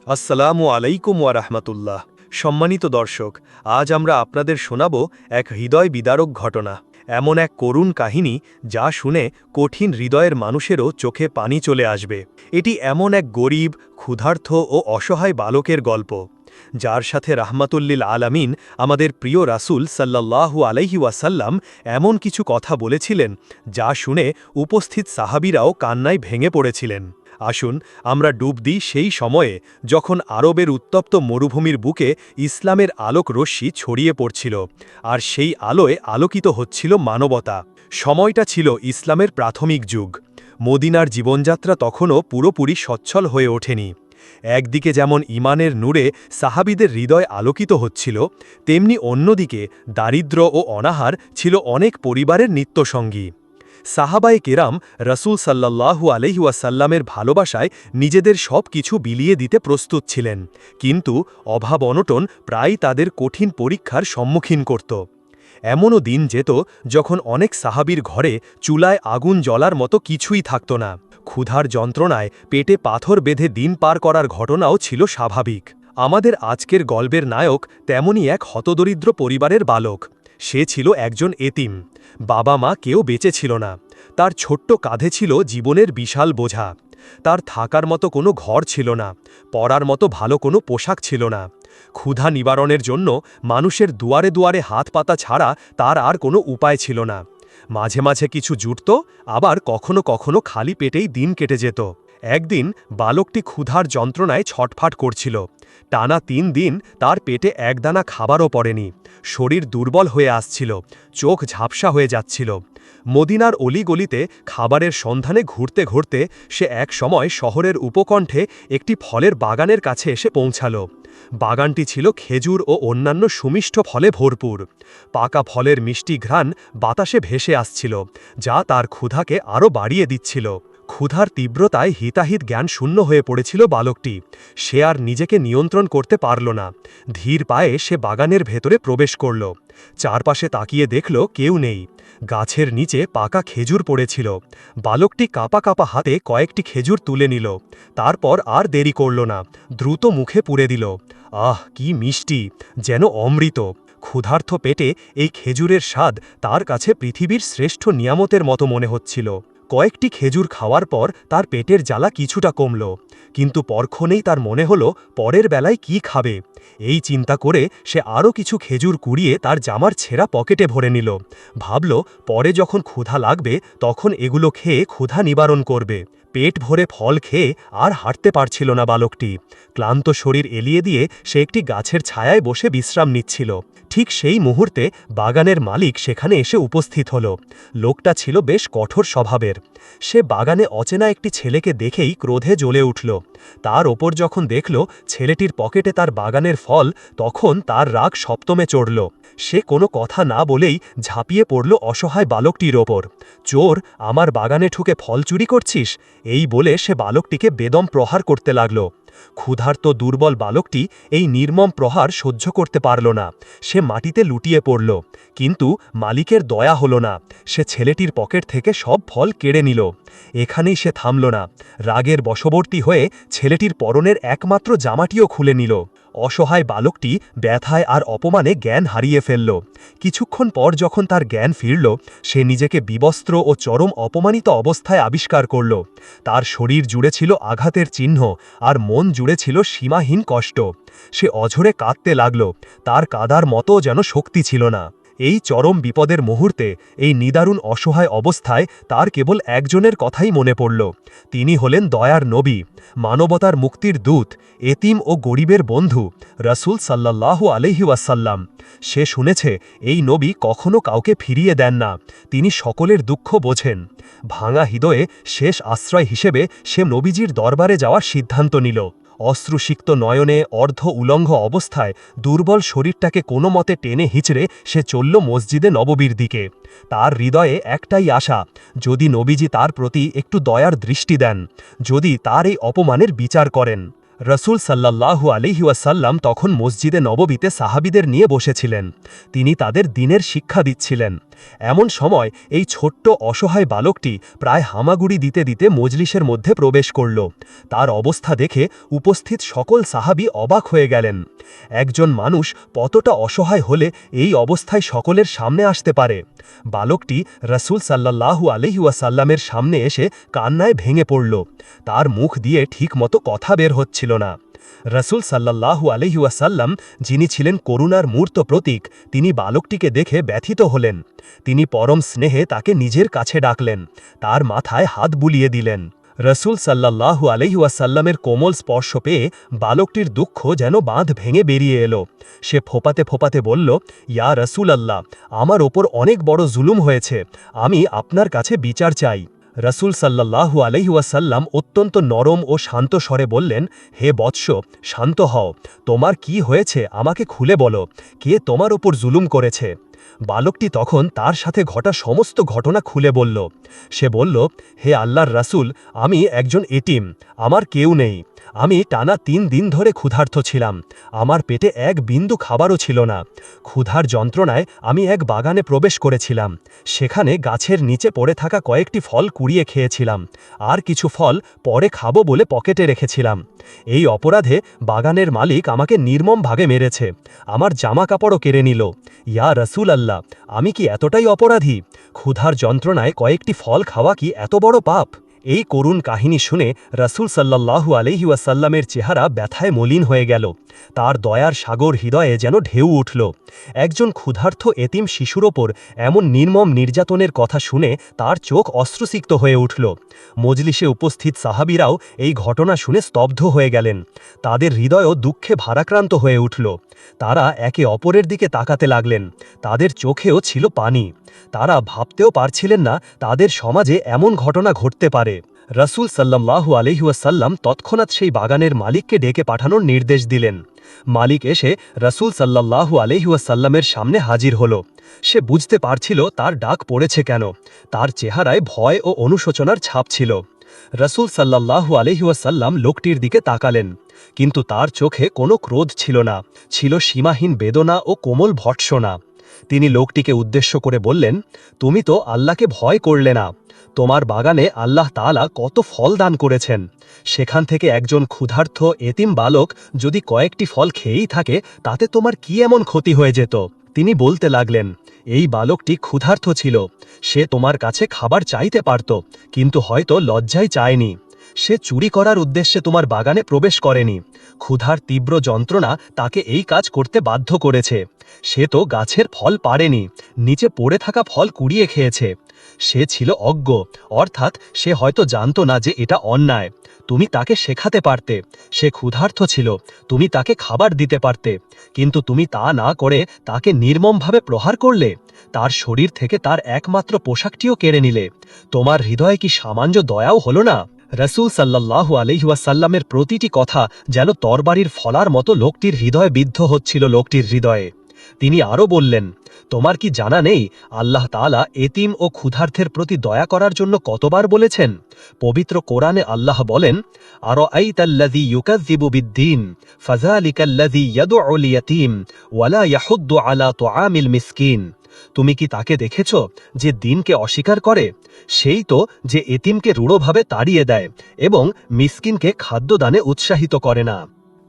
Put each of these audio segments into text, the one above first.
আসসালামু আলাইকুম ওয়া রাহমাতুল্লাহ। সম্মানিত দর্শক, আজ আমরা আপনাদের শোনাব এক হৃদয় বিদারক ঘটনা, এমন এক করুণ কাহিনী যা শুনে কঠিন হৃদয়ের মানুষেরও চোখে পানি চলে আসবে। এটি এমন এক গরিব, ক্ষুধার্ত ও অসহায় বালকের গল্প, যার সাথে রাহমাতুল্লিল আলামিন আমাদের প্রিয় রাসূল সাল্লাল্লাহু আলাইহি ওয়াসাল্লাম এমন কিছু কথা বলেছিলেন যা শুনে উপস্থিত সাহাবীরাও কান্নায় ভেঙে পড়েছিলেন। আসুন আমরা ডুব দিই সেই সময়ে যখন আরবের উত্তপ্ত মরুভূমির বুকে ইসলামের আলোক রশ্মি ছড়িয়ে পড়ছিল, আর সেই আলোয় আলোকিত হচ্ছিল মানবতা। সময়টা ছিল ইসলামের প্রাথমিক যুগ। মদিনার জীবনযাত্রা তখনও পুরোপুরি সচ্ছল হয়ে ওঠেনি। একদিকে যেমন ঈমানের নূরে সাহাবীদের হৃদয় আলোকিত হচ্ছিল, তেমনি অন্যদিকে দারিদ্র্য ও অনাহার ছিল অনেক পরিবারের নিত্যসঙ্গী। সাহাবায়ে কেরাম রাসূল সাল্লাল্লাহু আলাইহি ওয়াসাল্লামের ভালোবাসায় নিজেদের সব কিছু বিলিয়ে দিতে প্রস্তুত ছিলেন, কিন্তু অভাব অনটন প্রায়ই তাদের কঠিন পরীক্ষার সম্মুখীন করত। এমনও দিন যেত যখন অনেক সাহাবীর ঘরে চুলায় আগুন জ্বলার মতো কিছুই থাকত না। ক্ষুধার যন্ত্রণায় পেটে পাথর বেঁধে দিন পার করার ঘটনাও ছিল স্বাভাবিক। আমাদের আজকের গল্পের নায়ক তেমনই এক হতদরিদ্র পরিবারের বালক। সে ছিল একজন এতিম। বাবা মা কেউ বেঁচে ছিল না। তার ছোট্ট কাঁধে ছিল জীবনের বিশাল বোঝা। তার থাকার মতো কোনো ঘর ছিল না, পরার মতো ভালো কোনো পোশাক ছিল না। ক্ষুধা নিবারণের জন্য মানুষের দুয়ারে দুয়ারে হাত পাতা ছাড়া তার আর কোনো উপায় ছিল না। মাঝে মাঝে কিছু জুটত, আবার কখনো কখনো খালি পেটেই দিন কেটে যেত। একদিন বালকটি ক্ষুধার যন্ত্রণায় ছটফাট করছিল। টানা ৩ দিন তার পেটে একদানা খাবারও পড়েনি। শরীর দুর্বল হয়ে আসছিল, চোখ ঝাপসা হয়ে যাচ্ছিল। মদিনার অলিগলিতে খাবারের সন্ধানে ঘুরতে ঘুরতে সে এক সময় শহরের উপকণ্ঠে একটি ফলের বাগানের কাছে এসে পৌঁছাল। বাগানটি ছিল খেজুর ও অন্যান্য সুমিষ্ট ফলে ভরপুর। পাকা ফলের মিষ্টি ঘ্রাণ বাতাসে ভেসে আসছিল, যা তার ক্ষুধাকে আরও বাড়িয়ে দিচ্ছিল। ক্ষুধার তীব্রতায় হিতাহিত জ্ঞান শূন্য হয়ে পড়েছিল বালকটি। সে আর নিজেকে নিয়ন্ত্রণ করতে পারল না। ধীর পায়ে সে বাগানের ভেতরে প্রবেশ করল। চারপাশে তাকিয়ে দেখল কেউ নেই। গাছের নিচে পাকা খেজুর পড়েছিল। বালকটি কাঁপা কাঁপা হাতে কয়েকটি খেজুর তুলে নিল। তারপর আর দেরি করল না, দ্রুত মুখে পুরে দিল। আহ, কি মিষ্টি, যেন অমৃত! ক্ষুধার্ত পেটে এই খেজুরের স্বাদ তার কাছে পৃথিবীর শ্রেষ্ঠ নিয়ামতের মতো মনে হচ্ছিল। কয়েকটি খেজুর খাওয়ার পর তার পেটের জ্বালা কিছুটা কমল, কিন্তু পরক্ষণেই তার মনে হলো পরের বেলায় কি খাবে। এই চিন্তা করে সে আরও কিছু খেজুর কুড়িয়ে তার জামার ছেঁড়া পকেটে ভরে নিল। ভাবল, পরে যখন ক্ষুধা লাগবে তখন এগুলো খেয়ে ক্ষুধা নিবারণ করবে। পেট ভরে ফল খেয়ে আর হাঁটতে পারছিল না বালকটি। ক্লান্ত শরীর এলিয়ে দিয়ে সে একটি গাছের ছায়ায় বসে বিশ্রাম নিচ্ছিল। ঠিক সেই মুহূর্তে বাগানের মালিক সেখানে এসে উপস্থিত হল। লোকটা ছিল বেশ কঠোর স্বভাবের। সে বাগানে অচেনা একটি ছেলেকে দেখেই ক্রোধে জ্বলে উঠল। তার ওপর যখন দেখল ছেলেটির পকেটে তার বাগানের ফল, তখন তার রাগ সপ্তমে চড়ল। সে কোনো কথা না বলেই ঝাঁপিয়ে পড়ল অসহায় বালকটির ওপর। চোর, আমার বাগানে ঢুকে ফল চুরি করছিস? এই বলে সে বালকটিকে বেদম প্রহার করতে লাগল। ক্ষুধার্ত দুর্বল বালকটি এই নির্মম প্রহার সহ্য করতে পারল না। সে মাটিতে লুটিয়ে পড়ল, কিন্তু মালিকের দয়া হল না। সে ছেলেটির পকেট থেকে সব ফল কেড়ে নিল। এখানেই সে থামল না। রাগের বশবর্তী হয়ে ছেলেটির পরনের একমাত্র জামাটিও খুলে নিল। অসহায় বালকটি ব্যথায় আর অপমানে জ্ঞান হারিয়ে ফেলল। কিছুক্ষণ পর যখন তার জ্ঞান ফিরল, সে নিজেকে বিবস্ত্র ও চরম অপমানিত অবস্থায় আবিষ্কার করল। তার শরীর জুড়ে ছিল আঘাতের চিহ্ন, আর মন জুড়ে ছিল সীমাহীন কষ্ট। সে অঝরে কাঁদতে লাগল। তার কাঁদার মতো যেন শক্তি ছিল না। এই চরম বিপদের মুহূর্তে, এই নিদারুণ অসহায় অবস্থায় তার কেবল একজনের কথাই মনে পড়ল। তিনি হলেন দয়ার নবী, মানবতার মুক্তির দূত, এতিম ও গরিবের বন্ধু, রাসূল সাল্লাল্লাহু আলাইহি ওয়াসাল্লাম। সে শুনেছে এই নবী কখনো কাউকে ফিরিয়ে দেন না, তিনি সকলের দুঃখ বোঝেন। ভাঙা হৃদয়ে শেষ আশ্রয় হিসেবে সে নবীজির দরবারে যাওয়ার সিদ্ধান্ত নিল। অশ্রুসিক্ত নয়নে অর্ধ উলঙ্গ অবস্থায় দুর্বল শরীরটাকে কোনো মতে টেনে হিঁচড়ে সে চলল মসজিদে নববীর দিকে। তার হৃদয়ে একটাই আশা, যদি নবীজি তার প্রতি একটু দয়ার দৃষ্টি দেন, যদি তার এই অপমানের বিচার করেন। রাসূল সাল্লাল্লাহু আলাইহি ওয়াসাল্লাম তখন মসজিদে নববীতে সাহাবীদের নিয়ে বসেছিলেন। তিনি তাদের দ্বীনের শিক্ষা দিচ্ছিলেন। এমন সময় এই ছোট্ট অসহায় বালকটি প্রায় হামাগুড়ি দিতে দিতে মজলিসের মধ্যে প্রবেশ করল। তার অবস্থা দেখে উপস্থিত সকল সাহাবী অবাক হয়ে গেলেন। একজন মানুষ কতটা অসহায় হলে এই অবস্থায় সকলের সামনে আসতে পারে। বালকটি রাসূল সাল্লাল্লাহু আলাইহি ওয়াসাল্লামের সামনে এসে কান্নায় ভেঙে পড়ল। তার মুখ দিয়ে ঠিকমতো কথা বের হচ্ছিল না। রাসূল সাল্লাল্লাহু আলাইহি ওয়াসাল্লাম, যিনি ছিলেন করুণার মূর্ত প্রতীক, তিনি বালকটিকে দেখে ব্যথিত হলেন। তিনি পরম স্নেহে তাকে নিজের কাছে ডাকলেন, তার মাথায় হাত বুলিয়ে দিলেন। রাসূল সাল্লাল্লাহু আলাইহি ওয়াসাল্লামের কোমল স্পর্শ পেয়ে বালকটির দুঃখ যেন বাঁধ ভেঙে বেরিয়ে এলো। সে ফোপাতে ফোপাতে বলল, ইয়া রাসূলাল্লাহ, আমার ওপর অনেক বড় জুলুম হয়েছে, আমি আপনার কাছে বিচার চাই। রাসূল সাল্লাল্লাহু আলাইহি ওয়াসাল্লাম অত্যন্ত নরম ও শান্ত স্বরে বললেন, হে বৎস, শান্ত হও, তোমার কি হয়েছে আমাকে খুলে বলো, কে তোমার ওপর জুলুম করেছে? বালকটি তখন তার সাথে ঘটা সমস্ত ঘটনা খুলে বলল। সে বলল, হে আল্লাহর রাসূল, আমি একজন এতিম, আমার কেউ নেই। আমি টানা 3 দিন ধরে ক্ষুধার্ত ছিলাম, আমার পেটে এক বিন্দু খাবারও ছিল না। ক্ষুধার যন্ত্রণায় আমি এক বাগানে প্রবেশ করেছিলাম, সেখানে গাছের নিচে পড়ে থাকা কয়েকটি ফল কুড়িয়ে খেয়েছিলাম, আর কিছু ফল পরে খাবো বলে পকেটে রেখেছিলাম। এই অপরাধে বাগানের মালিক আমাকে নির্মম ভাগে মেরেছে, আমার জামা কাপড়ও কেড়ে নিল। ইয়া রাসূল আল্লাহ, আমি কি এতটাই অপরাধী? ক্ষুধার যন্ত্রণায় কয়েকটি ফল খাওয়া কি এত বড় পাপ? এই করুণ কাহিনী শুনে রাসূল সাল্লাল্লাহু আলাইহি ওয়াসাল্লামের চেহারা ব্যথায় মলিন হয়ে গেল। তার দয়ার সাগর হৃদয়ে যেন ঢেউ উঠল। একজন ক্ষুধার্ত এতিম শিশুর ওপর এমন নির্মম নির্যাতনের কথা শুনে তার চোখ অশ্রুসিক্ত হয়ে উঠল। মজলিসে উপস্থিত সাহাবীরাও এই ঘটনা শুনে স্তব্ধ হয়ে গেলেন। তাদের হৃদয়ও দুঃখে ভারাক্রান্ত হয়ে উঠল। তারা একে অপরের দিকে তাকাতে লাগলেন, তাদের চোখেও ছিল পানি। তারা ভাবতেও পারছিলেন না তাদের সমাজে এমন ঘটনা ঘটতে পারে। রাসূল সাল্লাল্লাহু আলাইহি ওয়াসাল্লাম তৎক্ষণাৎ সেই বাগানের মালিককে ডেকে পাঠানোর নির্দেশ দিলেন। মালিক এসে রাসূল সাল্লাল্লাহু আলাইহি ওয়াসাল্লামের সামনে হাজির হল। সে বুঝতে পারছিল তার ডাক পড়েছে কেন। তার চেহারায় ভয় ও অনুশোচনার ছাপ ছিল। রাসূল সাল্লাল্লাহু আলাইহি ওয়াসাল্লাম লোকটির দিকে তাকালেন, কিন্তু তার চোখে কোনো ক্রোধ ছিল না, ছিল সীমাহীন বেদনা ও কোমল ভর্ৎসনা। তিনি লোকটিকে উদ্দেশ্য করে বললেন, তুমি তো আল্লাহকে ভয় করলে না। তোমার বাগানে আল্লাহ তাআলা কত ফল দান করেছেন, সেখান থেকে একজন ক্ষুধার্ত এতিম বালক যদি কয়েকটি ফল খেয়েই থাকে, তাতে তোমার কি এমন ক্ষতি হয়ে যেত? তিনি বলতে লাগলেন, এই বালকটি ক্ষুধার্ত ছিল, সে তোমার কাছে খাবার চাইতে পারত, কিন্তু হয়তো লজ্জায় চায়নি। সে চুরি করার উদ্দেশ্যে তোমার বাগানে প্রবেশ করেনি। ক্ষুধার তীব্র যন্ত্রণা তাকে এই কাজ করতে বাধ্য করেছে। সে তো গাছের ফল পারেনি, নিচে পড়ে থাকা ফল কুড়িয়ে খেয়েছে। সে ছিল অজ্ঞ, অর্থাৎ সে হয়তো জানত না যে এটা অন্যায়। তুমি তাকে শেখাতে পারতে। সে ক্ষুধার্ত ছিল, তুমি তাকে খাবার দিতে পারতে, কিন্তু তুমি তা না করে তাকে নির্মমভাবে প্রহার করলে। তার শরীর থেকে তার একমাত্র পোশাকটিও কেড়ে নিলে। তোমার হৃদয়ে কি সামান্য দয়াও হলো না? রাসূল সাল্লাল্লাহু আলাইহি ওয়াসাল্লামের প্রতিটি কথা যেন তরবারির ফলার মতো লোকটির হৃদয়ে বিদ্ধ হচ্ছিল লোকটির হৃদয়ে। তিনি আরও বললেন, তোমার কি জানা নেই আল্লাহ তাআলা এতিম ও ক্ষুধার্তের প্রতি দয়া করার জন্য কতবার বলেছেন? পবিত্র কোরআনে আল্লাহ বলেন, আরাআইতাল্লাযী ইউকাযযিবু বিদ্দীন ফাযালিকাল্লাযী ইয়াদউল ইয়াতীম ওয়ালা ইয়াহুদ্দু আলা তুআমিল মিসকিন। তুমি কি তাকে দেখেছ যে দিনকে অস্বীকার করে? সেই তো যে এতিমকে রূঢ়ভাবে তাড়িয়ে দেয় এবং মিসকিনকে খাদ্যদানে উৎসাহিত করে না।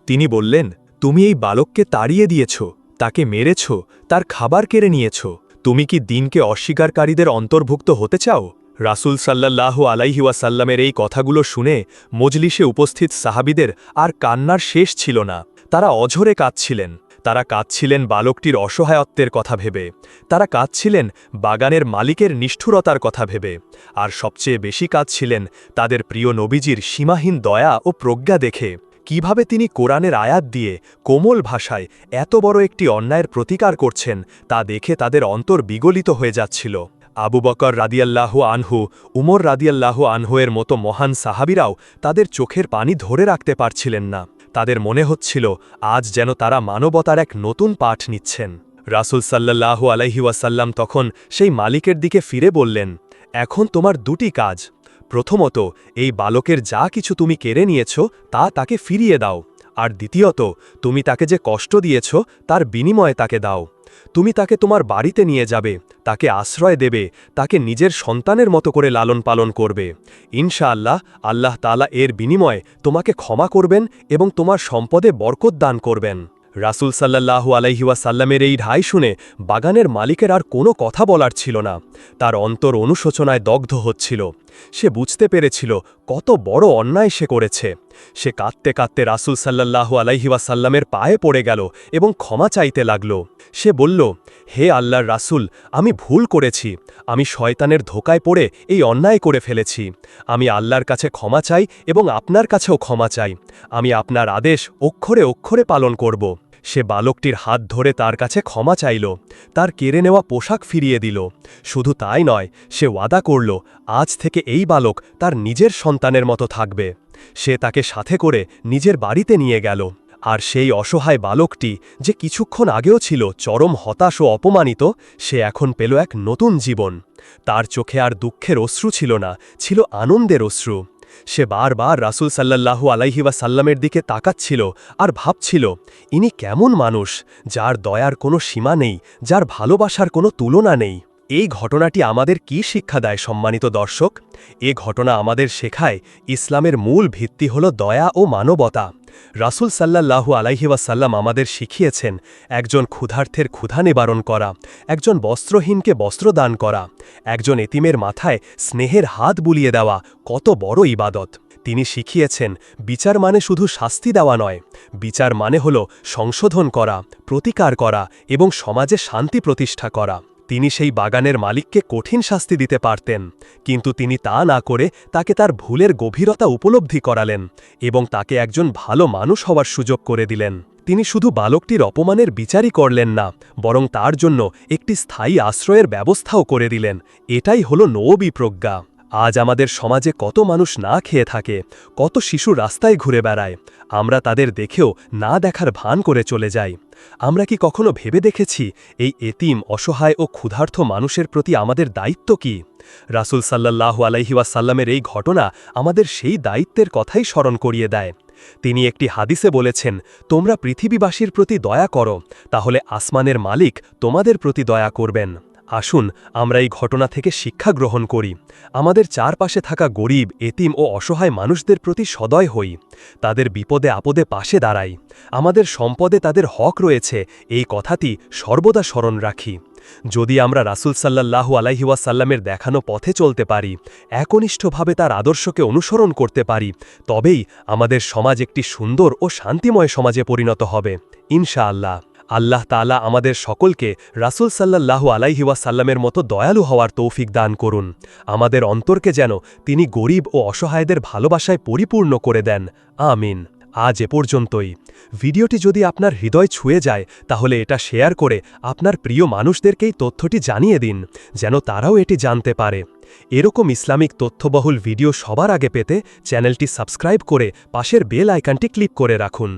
তিনি বললেন, তুমি এই বালককে তাড়িয়ে দিয়েছ, তাকে মেরেছ, তার খাবার কেড়ে নিয়েছ। তুমি কি দিনকে অস্বীকারীদের অন্তর্ভুক্ত হতে চাও? রাসূল সাল্লাল্লাহু আলাইহি ওয়াসাল্লামের এই কথাগুলো শুনে মজলিসে উপস্থিত সাহাবীদের আর কান্নার শেষ ছিল না। তারা অঝরে কাঁদছিলেন। তারা কাঁদছিলেন বালকটির অসহায়ত্বের কথা ভেবে, তারা কাঁদছিলেন বাগানের মালিকের নিষ্ঠুরতার কথা ভেবে, আর সবচেয়ে বেশি কাঁদছিলেন তাদের প্রিয় নবীজির সীমাহীন দয়া ও প্রজ্ঞা দেখে। কিভাবে তিনি কোরআনের আয়াত দিয়ে কোমল ভাষায় এত বড় একটি অন্যায়ের প্রতিকার করছেন তা দেখে তাদের অন্তর বিগলিত হয়ে যাচ্ছিল। আবু বকর রাদিয়াল্লাহু আনহু, উমর রাদিয়াল্লাহু আনহু এর মতো মহান সাহাবীরাও তাদের চোখের পানি ধরে রাখতে পারছিলেন না। তাদের মনে হচ্ছিল আজ যেন তারা মানবতার এক নতুন পাঠ নিচ্ছেন। রাসূল সাল্লাল্লাহু আলাইহি ওয়াসাল্লাম তখন সেই মালিকের দিকে ফিরে বললেন, এখন তোমার দুটি কাজ। প্রথমত, এই বালকের যা কিছু তুমি কেড়ে নিয়েছ তা তাকে ফিরিয়ে দাও, আর দ্বিতীয়ত, তুমি তাকে যে কষ্ট দিয়েছ তার বিনিময়ে তাকে দাও। তুমি তাকে তোমার বাড়িতে নিয়ে যাবে, তাকে আশ্রয় দেবে, তাকে নিজের সন্তানের মতো করে লালন পালন করবে। ইনশাআল্লাহ আল্লাহ তাআলা এর বিনিময়ে তোমাকে ক্ষমা করবেন এবং তোমার সম্পদে বরকত দান করবেন। রাসূল সাল্লাল্লাহু আলাইহি ওয়াসাল্লামের এই ঢাই শুনে বাগানের মালিকের আর কোনো কথা বলার ছিল না। তার অন্তর অনুশোচনায় দগ্ধ হচ্ছিল। সে বুঝতে পেরেছিল কত বড় অন্যায় সে করেছে। সে কাঁদতে কাঁদতে রাসূল সাল্লাল্লাহু আলাইহি ওয়াসাল্লামের পায়ে পড়ে গেল এবং ক্ষমা চাইতে লাগল। সে বলল, হে আল্লাহর রাসূল, আমি ভুল করেছি, আমি শয়তানের ধোকায় পড়ে এই অন্যায় করে ফেলেছি। আমি আল্লাহর কাছে ক্ষমা চাই এবং আপনার কাছেও ক্ষমা চাই। আমি আপনার আদেশ অক্ষরে অক্ষরে পালন করব। সে বালকটির হাত ধরে তার কাছে ক্ষমা চাইল, তার কেড়ে নেওয়া পোশাক ফিরিয়ে দিল। শুধু তাই নয়, সে ওয়াদা করল আজ থেকে এই বালক তার নিজের সন্তানের মতো থাকবে। সে তাকে সাথে করে নিজের বাড়িতে নিয়ে গেল। আর সেই অসহায় বালকটি, যে কিছুক্ষণ আগেও ছিল চরম হতাশ ও অপমানিত, সে এখন পেল এক নতুন জীবন। তার চোখে আর দুঃখের অশ্রু ছিল না, ছিল আনন্দের অশ্রু। সে বারবার রাসূল সাল্লাল্লাহু আলাইহি ওয়াসাল্লামের দিকে তাকাচ্ছিল আর ভাবছিল, ইনি কেমন মানুষ, যার দয়ার কোনো সীমা নেই, যার ভালোবাসার কোনো তুলনা নেই। এই ঘটনাটি আমাদের কি শিক্ষা দেয় সম্মানিত দর্শক? এ ঘটনা আমাদের শেখায় ইসলামের মূল ভিত্তি হল দয়া ও মানবতা। রাসূল সাল্লাল্লাহু আলাইহি ওয়াসাল্লাম আমাদের শিখিয়েছেন একজন ক্ষুধার্থের ক্ষুধা নিবারণ করা, একজন বস্ত্রহীনকে বস্ত্র দান করা, একজন এতিমের মাথায় স্নেহের হাত বুলিয়ে দেওয়া কত বড় ইবাদত। তিনি শিখিয়েছেন বিচার মানে শুধু শাস্তি দেওয়া নয়, বিচার মানে হল সংশোধন করা, প্রতিকার করা এবং সমাজে শান্তি প্রতিষ্ঠা করা। তিনি সেই বাগানের মালিককে কঠিন শাস্তি দিতে পারতেন, কিন্তু তিনি তা না করে তাকে তার ভুলের গভীরতা উপলব্ধি করালেন এবং তাকে একজন ভালো মানুষ হওয়ার সুযোগ করে দিলেন। তিনি শুধু বালকটির অপমানের বিচারই করলেন না, বরং তার জন্য একটি স্থায়ী আশ্রয়ের ব্যবস্থাও করে দিলেন। এটাই হল নবী প্রজ্ঞা। আজ আমাদের সমাজে কত মানুষ না খেয়ে থাকে, কত শিশু রাস্তায় ঘুরে বেড়ায়, আমরা তাদের দেখেও না দেখার ভান করে চলে যাই। আমরা কি কখনো ভেবে দেখেছি এই এতিম, অসহায় ও ক্ষুধার্ত মানুষের প্রতি আমাদের দায়িত্ব কি? রাসূল সাল্লাল্লাহু আলাইহি ওয়াসাল্লামের এই ঘটনা আমাদের সেই দায়িত্বের কথাই স্মরণ করিয়ে দেয়। তিনি একটি হাদিসে বলেছেন, তোমরা পৃথিবীবাসীর প্রতি দয়া করো, তাহলে আসমানের মালিক তোমাদের প্রতি দয়া করবেন। আসুন আমরা এই ঘটনা থেকে শিক্ষা গ্রহণ করি, আমাদের চারপাশে থাকা গরিব, এতিম ও অসহায় মানুষদের প্রতি সদয় হই, তাদের বিপদে আপদে পাশে দাঁড়াই। আমাদের সম্পদে তাদের হক রয়েছে, এই কথাটি সর্বদা স্মরণ রাখি। যদি আমরা রাসূল সাল্লাল্লাহু আলাইহি ওয়াসাল্লামের দেখানো পথে চলতে পারি, একনিষ্ঠভাবে তার আদর্শকে অনুসরণ করতে পারি, তবেই আমাদের সমাজ একটি সুন্দর ও শান্তিময় সমাজে পরিণত হবে ইনশাআল্লাহ। আল্লাহ তাআলা আমাদের সকলকে রাসূল সাল্লাল্লাহু আলাইহি ওয়াসাল্লামের মতো দয়ালু হওয়ার তৌফিক দান করুন। আমাদের অন্তরকে যেন তিনি গরিব ও অসহায়দের ভালোবাসায় পরিপূর্ণ করে দেন। আমিন। আজ এ পর্যন্তই। ভিডিওটি যদি আপনার হৃদয় ছুঁয়ে যায়, তাহলে এটা শেয়ার করে আপনার প্রিয় মানুষদেরকেই তথ্যটি জানিয়ে দিন, যেন তারাও এটি জানতে পারে। এরকম ইসলামিক তথ্যবহুল ভিডিও সবার আগে পেতে চ্যানেলটি সাবস্ক্রাইব করে পাশের বেল আইকনটি ক্লিক করে রাখুন।